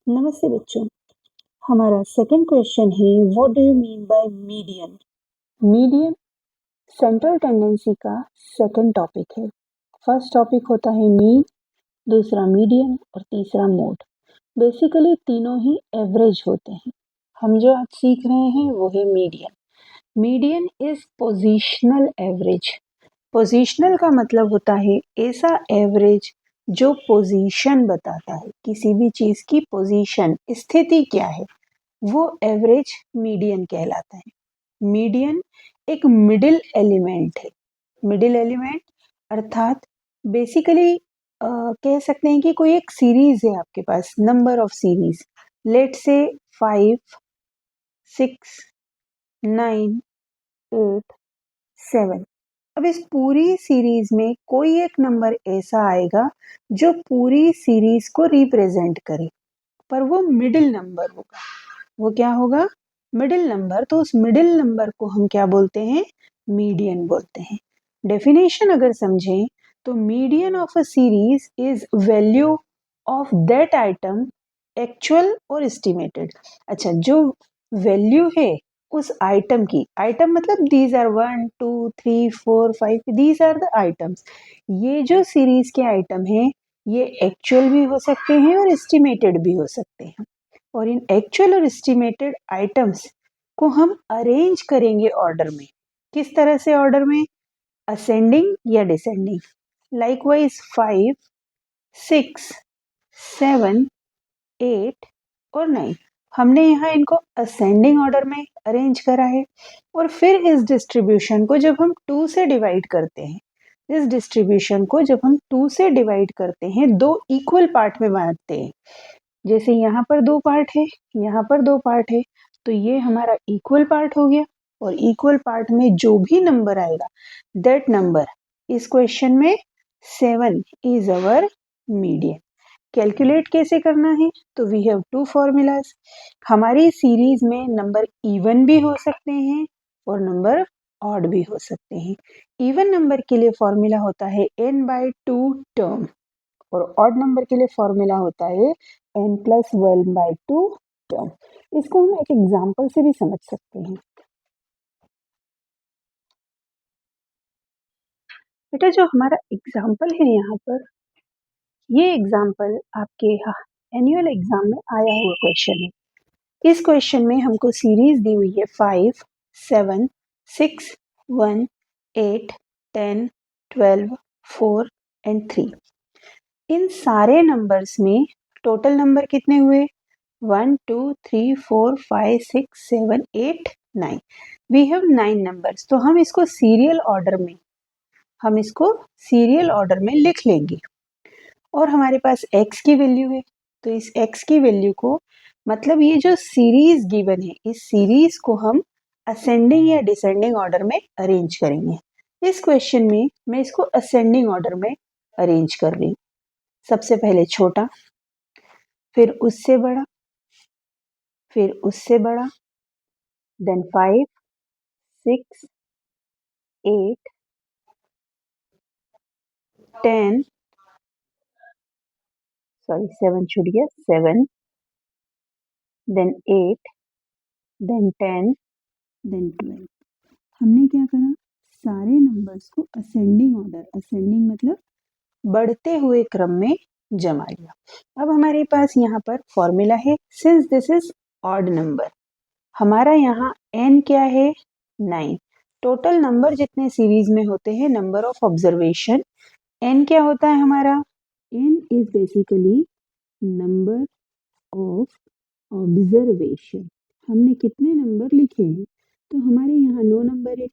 नमस्ते बच्चों, हमारा सेकंड क्वेश्चन है what do you mean by median. Median central tendency का सेकंड टॉपिक है। फर्स्ट टॉपिक होता है मीन, दूसरा मीडियन और तीसरा मोड। बेसिकली तीनों ही एवरेज होते हैं। हम जो आज सीख रहे हैं वो है median. Median is positional average. Positional का मतलब होता है ऐसा एवरेज जो पोजीशन बताता है, किसी भी चीज की पोजीशन, स्थिति क्या है, वो एवरेज मीडियन कहलाता है। मीडियन एक मिडिल एलिमेंट है। मिडिल एलिमेंट अर्थात बेसिकली कह सकते हैं कि कोई एक सीरीज है आपके पास, नंबर ऑफ सीरीज, लेट से 5, 6, 9, 8, 7। अब इस पूरी सीरीज में कोई एक नंबर ऐसा आएगा जो पूरी सीरीज को रिप्रेजेंट करे, पर वो मिडिल नंबर होगा। वो क्या होगा? Middle number. तो उस मिडिल नंबर को हम क्या बोलते हैं? मीडियन बोलते हैं। डेफिनेशन अगर समझें तो median of a series is value of that item actual और एस्टिमेटेड। अच्छा, जो वैल्यू है उस आइटम की, आइटम मतलब these are 1 2 3 4 5, these are the items. ये जो सीरीज के आइटम हैं ये एक्चुअल भी हो सकते हैं और एस्टिमेटेड भी हो सकते हैं। और इन एक्चुअल और एस्टिमेटेड आइटम्स को हम अरेंज करेंगे ऑर्डर में। किस तरह से ऑर्डर में? असेंडिंग या डिसेंडिंग। लाइकवाइज 5, 6, 7, 8 और 9, हमने यहाँ इनको असेंडिंग ऑर्डर में अरेंज करा है। और फिर इस डिस्ट्रीब्यूशन को जब हम 2 से डिवाइड करते हैं, इस डिस्ट्रीब्यूशन को जब हम 2 से डिवाइड करते हैं, दो इक्वल पार्ट में बांटते हैं। जैसे यहाँ पर 2 पार्ट है, यहाँ पर 2 पार्ट है, तो ये हमारा इक्वल पार्ट हो गया। और इक्वल पार्ट में जो भी नंबर आएगा, दैट नंबर, इस क्वेश्चन में 7 इज अवर मीडियन। कैलकुलेट कैसे करना है? तो वी हैव 2 फॉर्मूलाज। हमारी सीरीज में नंबर इवन भी हो सकते हैं और नंबर ऑड भी हो सकते हैं। इवन नंबर के लिए फॉर्मूला होता है n/2 टर्म और ऑड नंबर के लिए फॉर्मूला होता है n+1/2 टर्म। इसको हम एक एग्जांपल से भी समझ सकते हैं। बेटा, जो हमारा एग्जांपल है यहाँ पर, ये एग्जांपल आपके एनुअल एग्जाम में आया हुआ क्वेश्चन है। इस क्वेश्चन में हमको सीरीज दी हुई है 5, 7, 6, 1, 8, 10, 12, 4 एंड 3। इन सारे नंबर्स में टोटल नंबर कितने हुए? 1 2 3 4 5 6 7 8 9। We have 9 numbers. तो हम इसको सीरियल ऑर्डर में लिख लेंगे। और हमारे पास x की वैल्यू है, तो इस x की वैल्यू को, मतलब ये जो सीरीज गिवन है, इस सीरीज को हम असेंडिंग या डिसेंडिंग ऑर्डर में अरेंज करेंगे। इस क्वेश्चन में मैं इसको असेंडिंग ऑर्डर में अरेंज कर रही हूँ। सबसे पहले छोटा, फिर उससे बड़ा, फिर उससे बड़ा, देन 5, 6, 8, 10, सॉरी 7 छूट गया, 7, देन 8, देन 10, देन 12। हमने क्या करा? सारे नंबर्स को असेंडिंग ऑर्डर, असेंडिंग मतलब बढ़ते हुए क्रम में जमा लिया। अब हमारे पास यहाँ पर फॉर्मूला है, since this is odd number, हमारा यहाँ n क्या है? 9। टोटल नंबर जितने सीरीज में होते हैं, नंबर ऑफ ऑब्जर्वेशन, n क्या होता है हमारा? n is basically number of observation. हमने कितने नंबर लिखे हैं? तो हमारे यहाँ 9 नंबर है।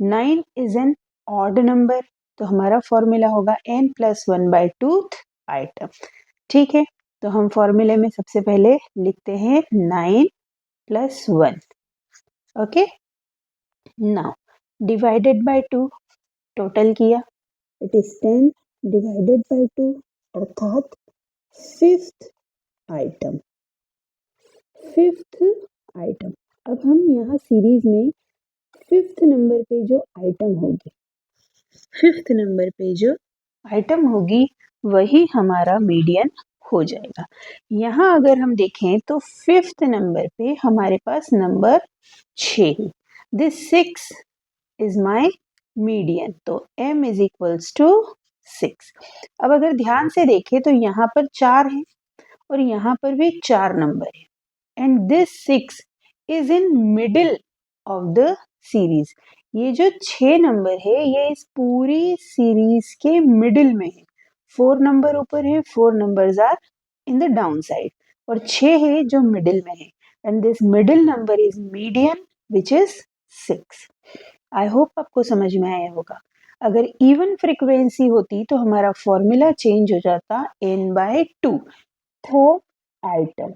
9 इज एन ऑड नंबर, तो हमारा फॉर्मूला होगा n+1/2 आइटम। ठीक है, तो हम फॉर्मूले में सबसे पहले लिखते हैं 9 + 1। Okay, now divided by 2, total किया, इट इज 10 डिवाइडेड बाय 2, अर्थात फिफ्थ आइटम, फिफ्थ आइटम। अब हम यहाँ सीरीज में फिफ्थ नंबर पे जो आइटम होगी, फिफ्थ नंबर पे जो आइटम होगी वही हमारा मीडियन हो जाएगा। यहाँ अगर हम देखें तो 5th नंबर पे हमारे पास नंबर 6 है। दिस 6 इज माय मीडियन, तो m इज इक्वल्स टू 6। अब अगर ध्यान से देखें तो यहाँ पर 4 है और यहाँ पर भी 4 नंबर है, and this 6 is in middle of the series. ये जो 6 नंबर है ये इस पूरी सीरीज के मिडिल में है। 4 नंबर ऊपर है, 4 numbers are in the down side, और 6 है जो मिडिल में है, and this middle number is median which is 6। I hope आपको समझ में आया होगा। अगर इवन फ्रीक्वेंसी होती तो हमारा फॉर्मूला चेंज हो जाता n/2, थर्ड आइटम।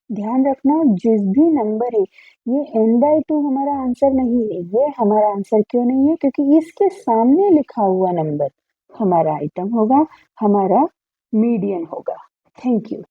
ध्यान रखना जिस भी नंबर है, ये n/2 हमारा आंसर नहीं है। ये हमारा आंसर क्यों नहीं है? क्योंकि इसके सामने लिखा हुआ नंबर हमारा आइटम होगा, हमारा मीडियन होगा। Thank you.